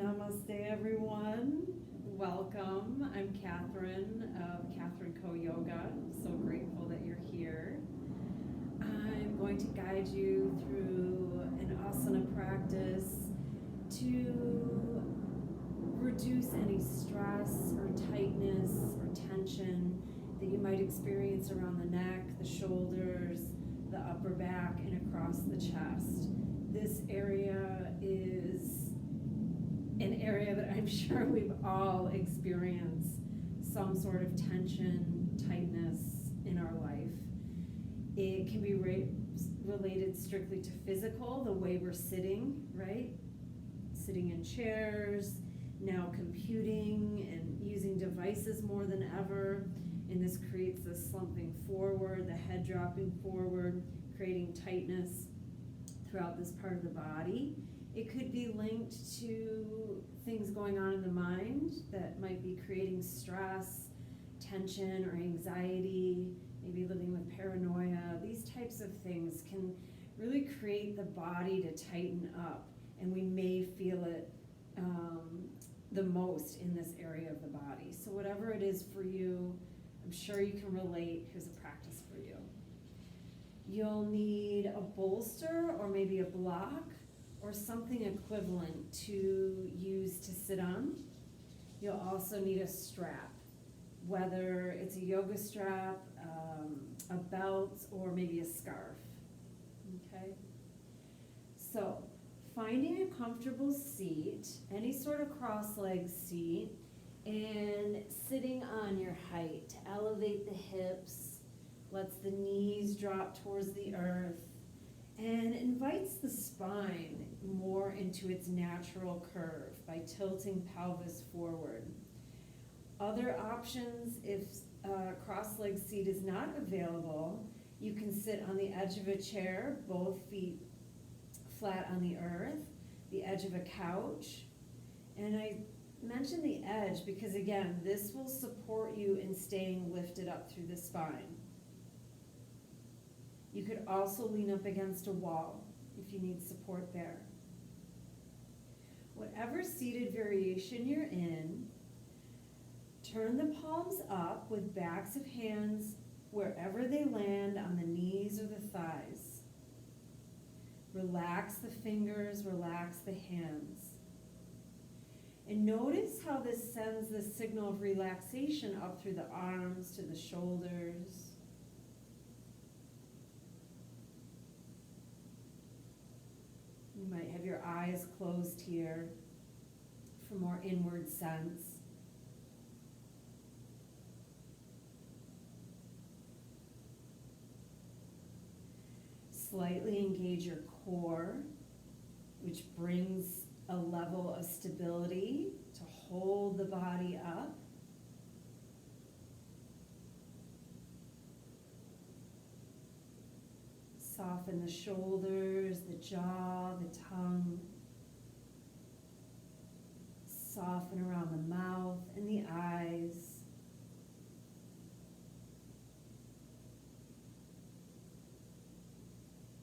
Namaste, everyone. Welcome. I'm Catherine of Catherine Co Yoga. I'm so grateful that you're here. I'm going to guide you through an asana practice to reduce any stress or tightness or tension that you might experience around the neck, the shoulders, the upper back, and across the chest. This area is an area that I'm sure we've all experienced some sort of tension, tightness in our life. It can be related strictly to physical, the way we're sitting, right? Sitting in chairs, now computing and using devices more than ever, and this creates this slumping forward, the head dropping forward, creating tightness throughout this part of the body. It could be linked to things going on in the mind that might be creating stress, tension, or anxiety, maybe living with paranoia. These types of things can really create the body to tighten up, and we may feel it the most in this area of the body. So whatever it is for you, I'm sure you can relate. Here's a practice for you. You'll need a bolster or maybe a block or something equivalent to use to sit on. You'll also need a strap, whether it's a yoga strap, a belt, or maybe a scarf. Okay? So, finding a comfortable seat, any sort of cross-legged seat, and sitting on your height to elevate the hips, lets the knees drop towards the earth, and invites the spine more into its natural curve by tilting pelvis forward. Other options, if a cross-legged seat is not available, you can sit on the edge of a chair, both feet flat on the earth, the edge of a couch. And I mention the edge because, again, this will support you in staying lifted up through the spine. You could also lean up against a wall if you need support there. Whatever seated variation you're in, turn the palms up with backs of hands wherever they land on the knees or the thighs. Relax the fingers, relax the hands. And notice how this sends the signal of relaxation up through the arms to the shoulders. You might have your eyes closed here for more inward sense. Slightly engage your core, which brings a level of stability to hold the body up. Soften the shoulders, the jaw, the tongue. Soften around the mouth and the eyes.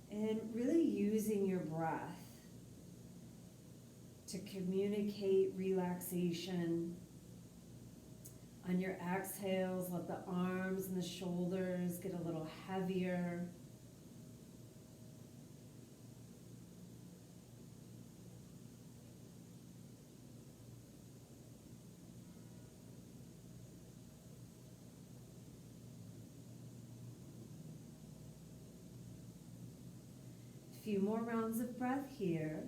And really using your breath to communicate relaxation. On your exhales, let the arms and the shoulders get a little heavier. Few more rounds of breath here.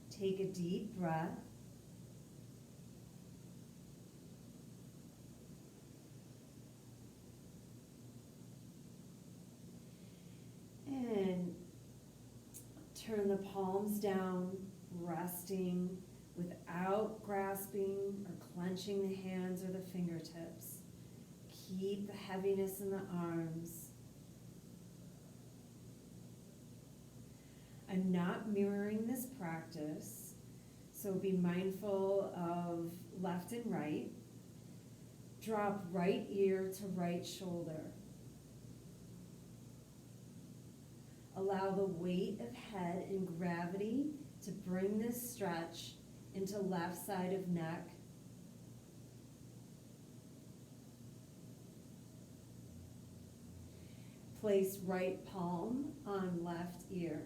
Take a deep breath. And turn the palms down, resting without grasping or clenching the hands or the fingertips. Keep the heaviness in the arms. I'm not mirroring this practice, So be mindful of left and right. Drop right ear to right shoulder. Allow the weight of head and gravity to bring this stretch into left side of neck. Place right palm on left ear.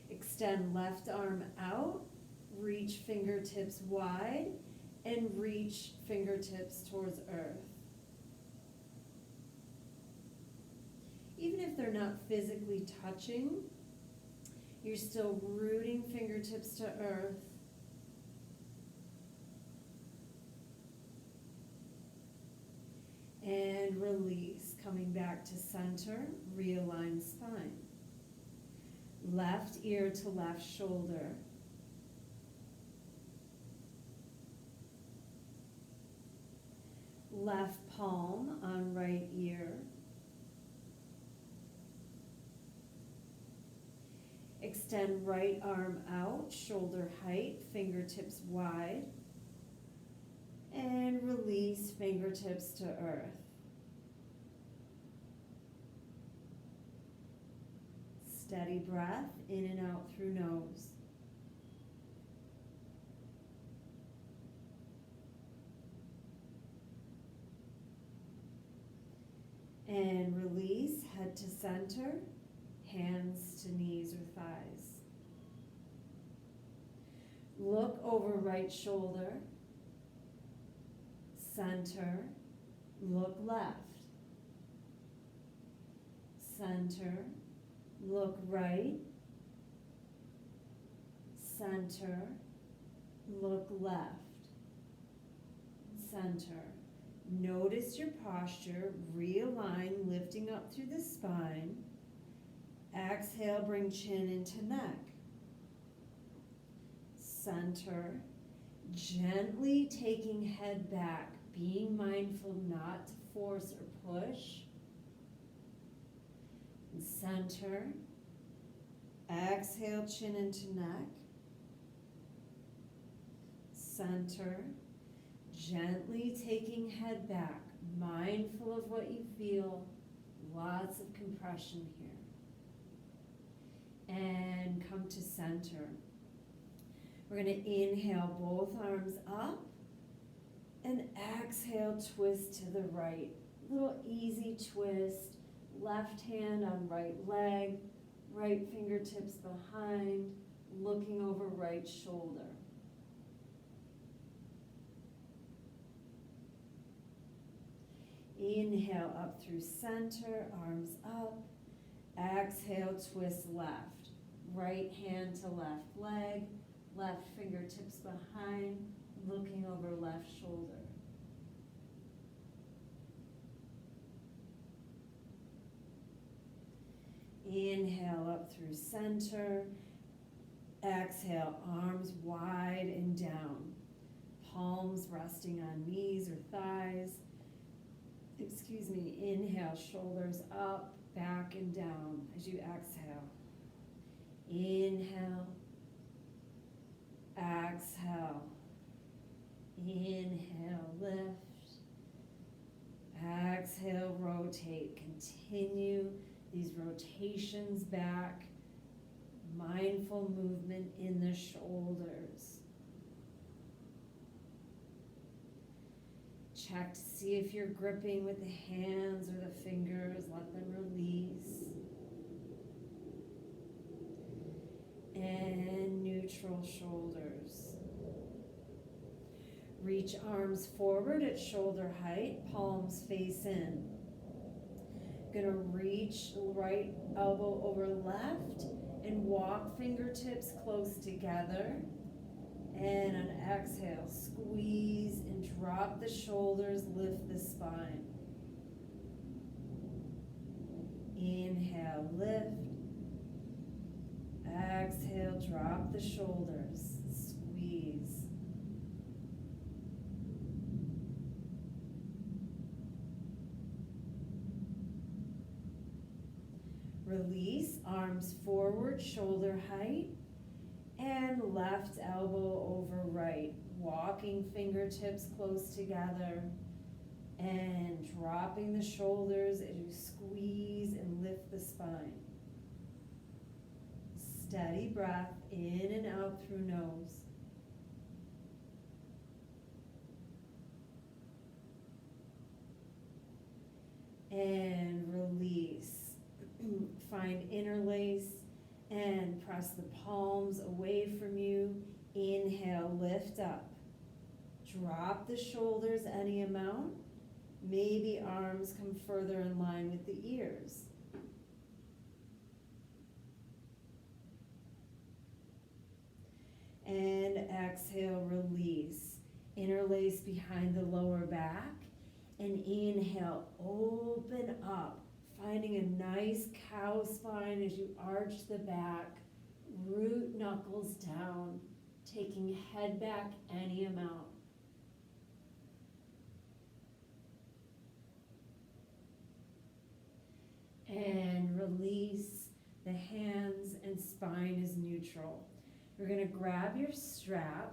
Extend left arm out, reach fingertips wide, and reach fingertips towards earth. Even if they're not physically touching, you're still rooting fingertips to earth. And release, coming back to center, realign spine. Left ear to left shoulder. Left palm on right ear. Extend right arm out, shoulder height, fingertips wide. And release fingertips to earth. Steady breath in and out through nose. And release, head to center, hands to knees or thighs. Look over right shoulder, center, look left, center, look right, center, look left, center. Notice your posture, realign, lifting up through the spine. Exhale, bring chin into neck. Center, gently taking head back, being mindful not to force or push. And center, exhale, chin into neck. Center, gently taking head back, mindful of what you feel, lots of compression here. And come to center. We're going to inhale both arms up and exhale, twist to the right. Little easy twist, left hand on right leg, right fingertips behind, looking over right shoulder. Inhale up through center, arms up. Exhale, twist left. Right hand to left leg, left fingertips behind, looking over left shoulder. Inhale up through center. Exhale, arms wide and down. Palms resting on knees or thighs. Excuse me, inhale, shoulders up, back and down as you exhale. Inhale, exhale, inhale, lift, exhale, rotate. Continue these rotations back, mindful movement in the shoulders. Check to see if you're gripping with the hands or the fingers, let them release. And neutral shoulders. Reach arms forward at shoulder height, palms face in. Gonna reach right elbow over left and walk fingertips close together. And on exhale, squeeze and drop the shoulders, lift the spine. Inhale, lift. Exhale, drop the shoulders, squeeze. Release, arms forward, shoulder height, and left elbow over right. Walking fingertips close together and dropping the shoulders as you squeeze and lift the spine. Steady breath in and out through nose. And release. Find interlace and press the palms away from you. Inhale, lift up. Drop the shoulders any amount. Maybe arms come further in line with the ears. And exhale, release. Interlace behind the lower back. And inhale, open up. Finding a nice cow spine as you arch the back. Root knuckles down. Taking head back any amount. And release. The hands and spine is neutral. You're going to grab your strap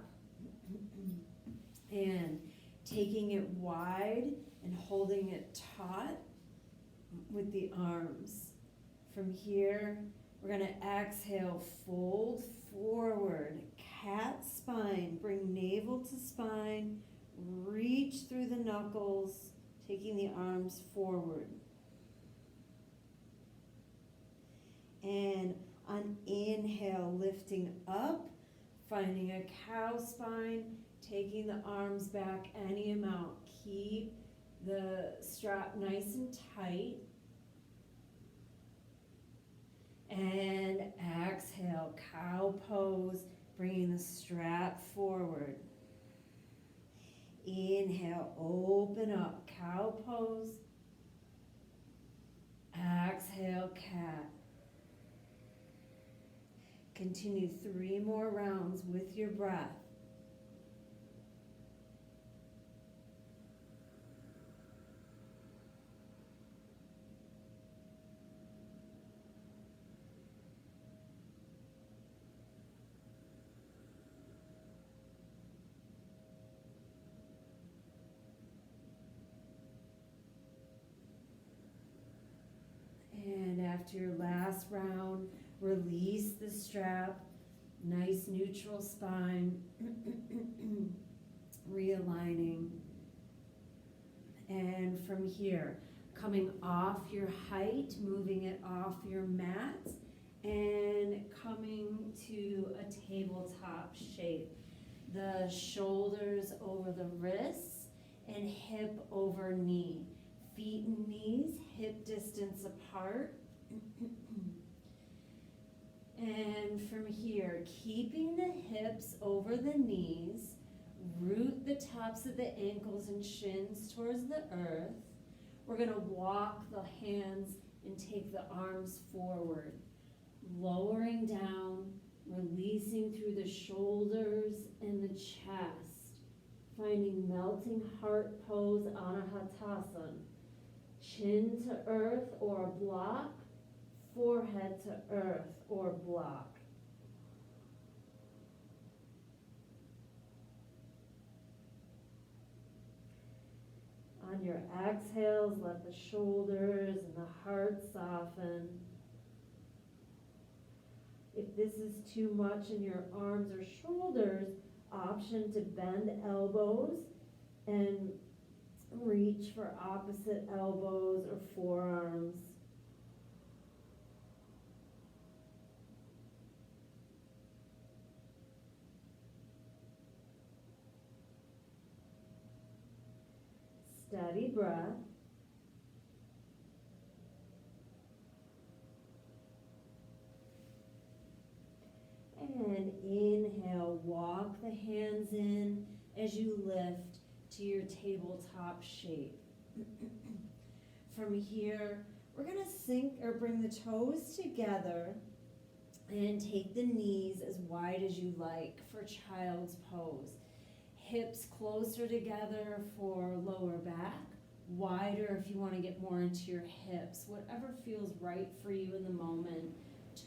and taking it wide and holding it taut with the arms. From here, we're going to exhale, fold forward, cat spine, bring navel to spine, reach through the knuckles, taking the arms forward. And on inhale, lifting up, finding a cow spine, taking the arms back any amount. Keep the strap nice and tight. And exhale, cow pose, bringing the strap forward. Inhale, open up, cow pose. Exhale, cat. Continue 3 more rounds with your breath. And after your last round, release the strap, nice neutral spine, realigning. And from here, coming off your height, moving it off your mat, and coming to a tabletop shape. The shoulders over the wrists and hip over knee. Feet and knees, hip distance apart. And from here, keeping the hips over the knees, root the tops of the ankles and shins towards the earth. We're going to walk the hands and take the arms forward, lowering down, releasing through the shoulders and the chest, finding melting heart pose, Anahatasana. Chin to earth or block, forehead to earth or block. On your exhales, let the shoulders and the heart soften. If this is too much in your arms or shoulders, option to bend elbows and reach for opposite elbows or forearms. Steady breath. And inhale, walk the hands in as you lift to your tabletop shape. From here, we're going to sink or bring the toes together and take the knees as wide as you like for child's pose. Hips closer together for lower back, wider if you want to get more into your hips, whatever feels right for you in the moment.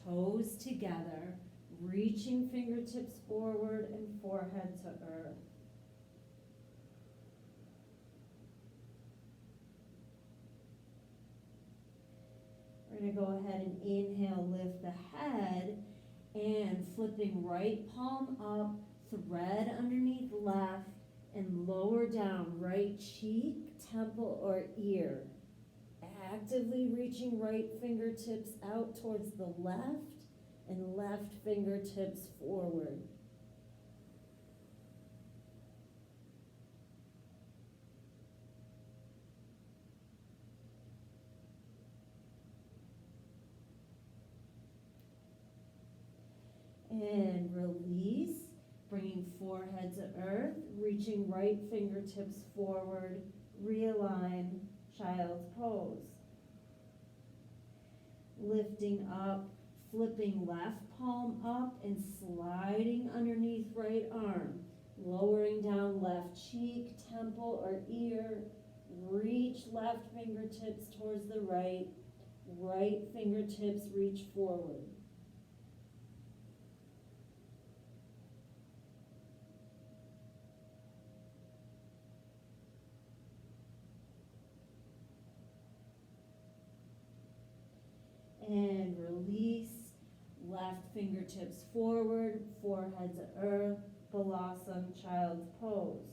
Toes together, reaching fingertips forward and forehead to earth. We're going to go ahead and inhale, lift the head, and flipping right palm up, thread underneath left, and lower down right cheek, temple, or ear. Actively reaching right fingertips out towards the left and left fingertips forward. And release, bringing forehead to earth, reaching right fingertips forward, realign, child's pose. Lifting up, flipping left palm up and sliding underneath right arm, lowering down left cheek, temple, or ear, reach left fingertips towards the right, right fingertips reach forward. And release, left fingertips forward, forehead to earth, Balasam, child's pose.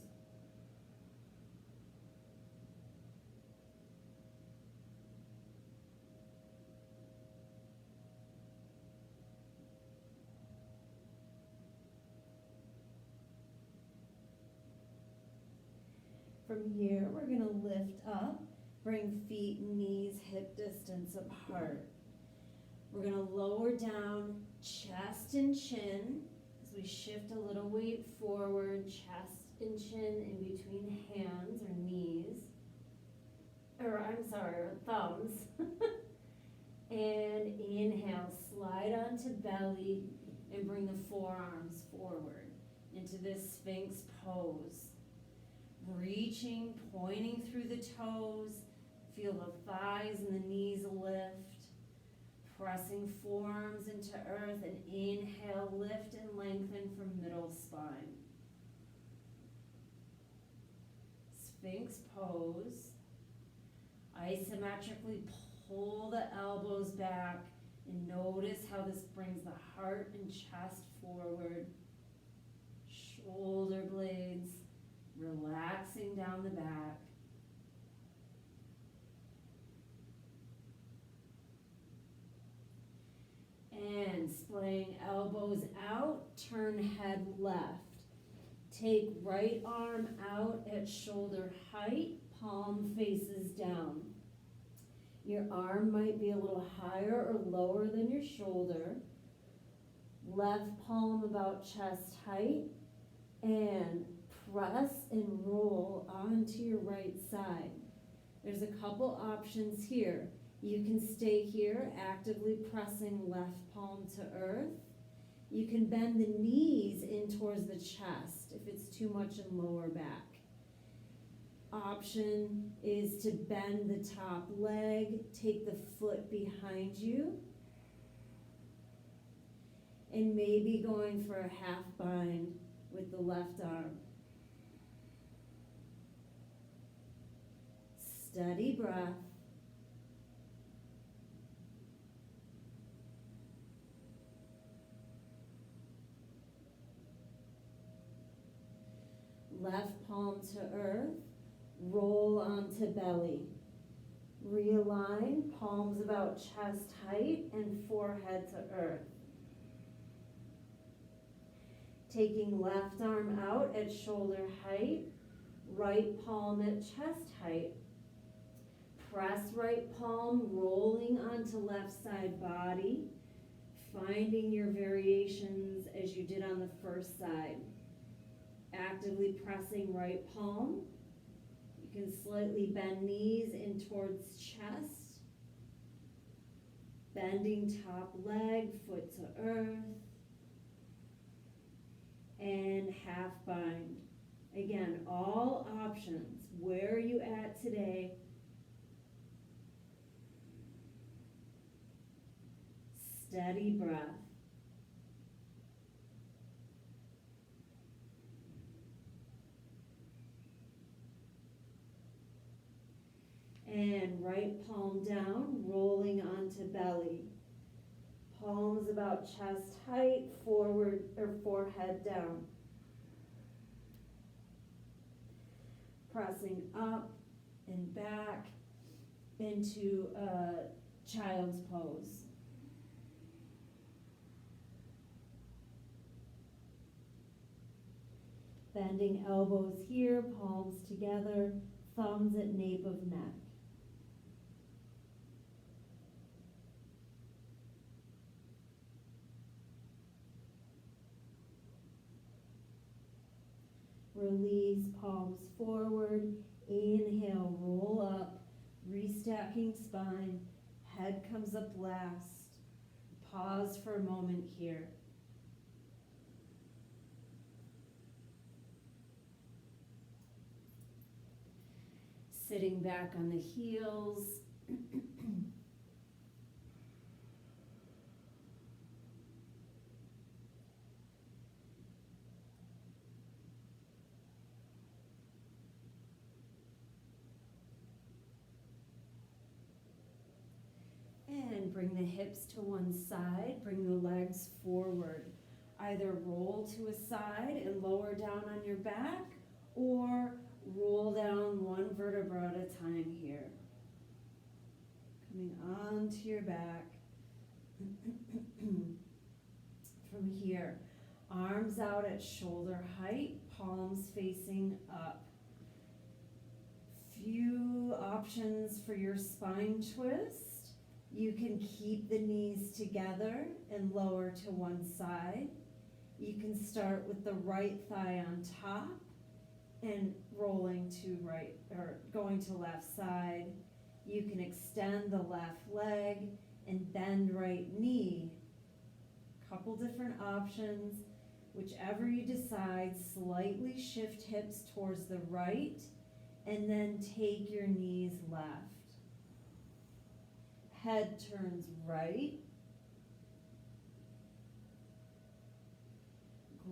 From here, we're going to lift up, bring feet and knees hip distance apart. We're going to lower down, chest and chin, as we shift a little weight forward, chest and chin in between hands or knees, or thumbs. And inhale, slide onto belly and bring the forearms forward into this Sphinx pose. Reaching, pointing through the toes, feel the thighs and the knees lift. Pressing forearms into earth, and inhale, lift and lengthen from middle spine. Sphinx pose. Isometrically pull the elbows back and notice how this brings the heart and chest forward. Shoulder blades relaxing down the back. And splaying elbows out, turn head left. Take right arm out at shoulder height, palm faces down. Your arm might be a little higher or lower than your shoulder. Left palm about chest height, and press and roll onto your right side. There's a couple options here. You can stay here, actively pressing left palm to earth. You can bend the knees in towards the chest if it's too much in lower back. Option is to bend the top leg, take the foot behind you, and maybe going for a half bind with the left arm. Steady breath. Left palm to earth, roll onto belly. Realign, palms about chest height and forehead to earth. Taking left arm out at shoulder height, right palm at chest height. Press right palm, rolling onto left side body, finding your variations as you did on the first side. Actively pressing right palm. You can slightly bend knees in towards chest. Bending top leg, foot to earth. And half bind. Again, all options. Where are you at today? Steady breath. And right palm down, rolling onto belly. Palms about chest height, forward or forehead down. Pressing up and back into a child's pose. Bending elbows here, palms together, thumbs at nape of neck. Release, palms forward. Inhale, roll up, restacking spine. Head comes up last. Pause for a moment here. Sitting back on the heels. And bring the hips to one side, bring the legs forward. Either roll to a side and lower down on your back, or roll down one vertebra at a time here. Coming onto your back. From here, arms out at shoulder height, palms facing up. Few options for your spine twist. You can keep the knees together and lower to one side. You can start with the right thigh on top and rolling to right or going to left side. You can extend the left leg and bend right knee. Couple different options. Whichever you decide, slightly shift hips towards the right and then take your knees left. Head turns right.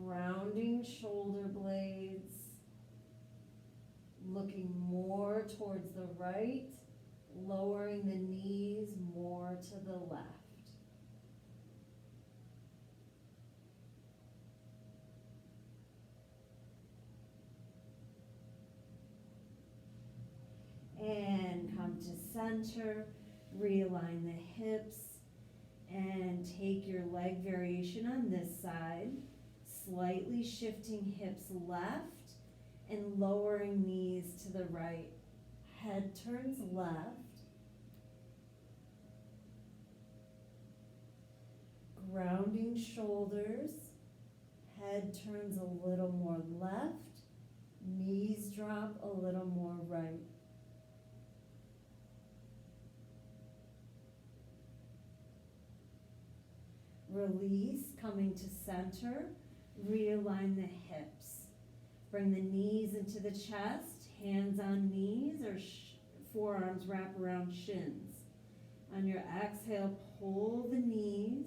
Grounding shoulder blades. Looking more towards the right. Lowering the knees more to the left. And come to center. Realign the hips and take your leg variation on this side, slightly shifting hips left and lowering knees to the right. Head turns left. Grounding shoulders. Head turns a little more left. Knees drop a little more right. Release, coming to center, realign the hips. Bring the knees into the chest, hands on knees or forearms wrap around shins. On your exhale, pull the knees,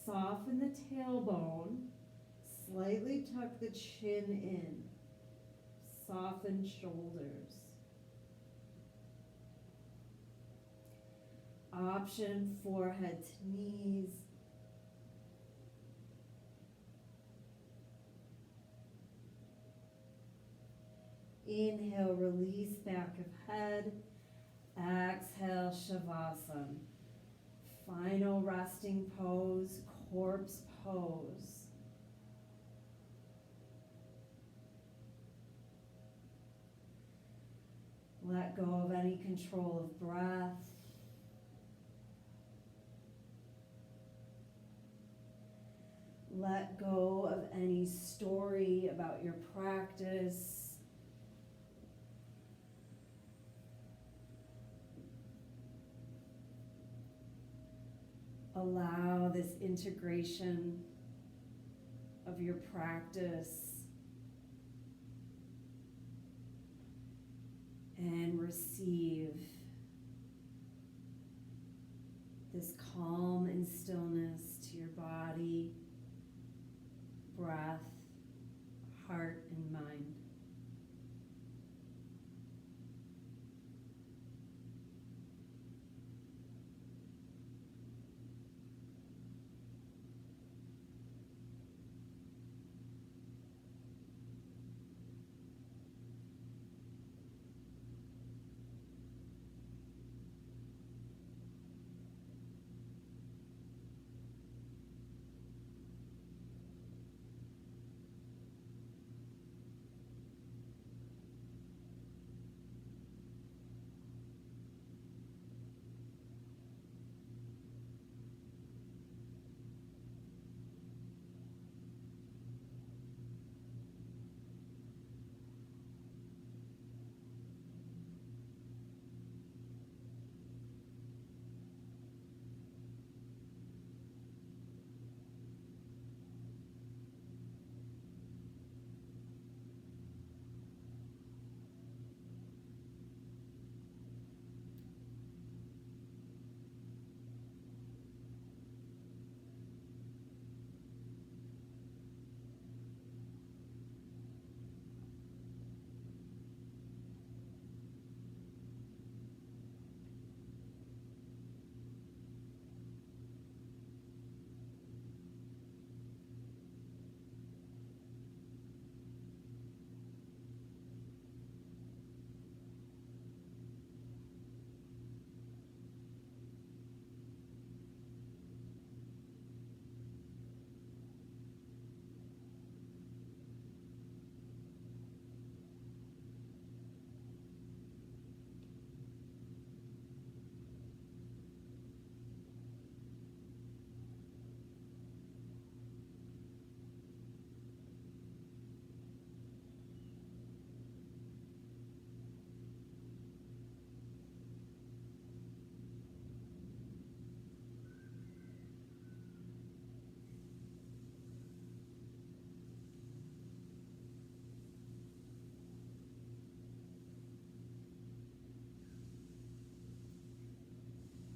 soften the tailbone, slightly tuck the chin in, soften shoulders. Option, forehead to knees. Inhale, release back of head. Exhale, Shavasana. Final resting pose, corpse pose. Let go of any control of breath. Let go of any story about your practice. Allow this integration of your practice and receive this calm and stillness to your body, breath, heart, and mind.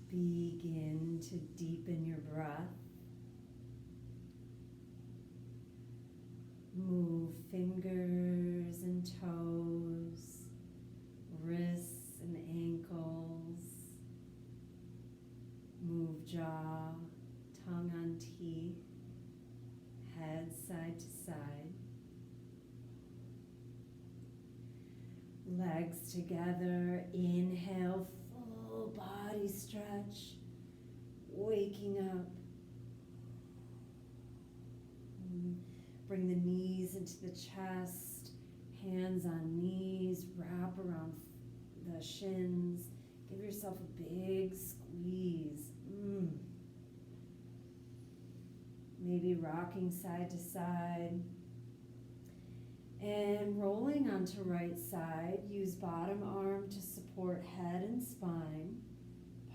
Begin to deepen your breath. Move fingers and toes, wrists and ankles. Move jaw, tongue on teeth, head side to side. Legs together, inhale, full body stretch, waking up. Bring the knees into the chest, hands on knees, wrap around the shins. Give yourself a big squeeze. Maybe rocking side to side. And rolling onto right side, use bottom arm to support head and spine.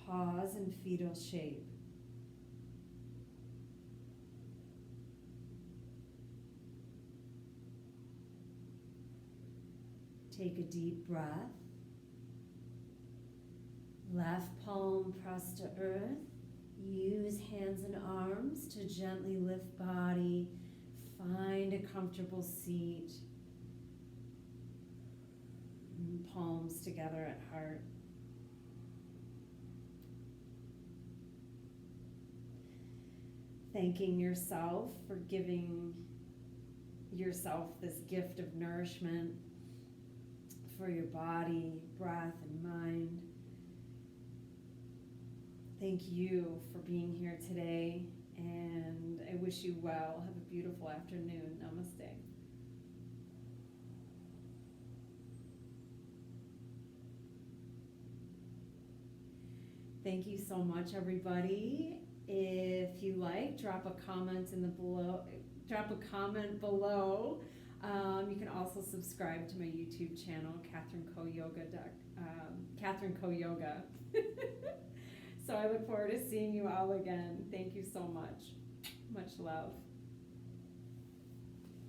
Pause in fetal shape. Take a deep breath. Left palm pressed to earth. Use hands and arms to gently lift body. Find a comfortable seat. Palms together at heart. Thanking yourself for giving yourself this gift of nourishment for your body, breath, and mind. Thank you for being here today, and I wish you well. Have a beautiful afternoon. Namaste. Thank you so much, everybody. If you like, drop a comment below. You can also subscribe to my YouTube channel, Catherine Co Yoga. So I look forward to seeing you all again. Thank you so much. Much love.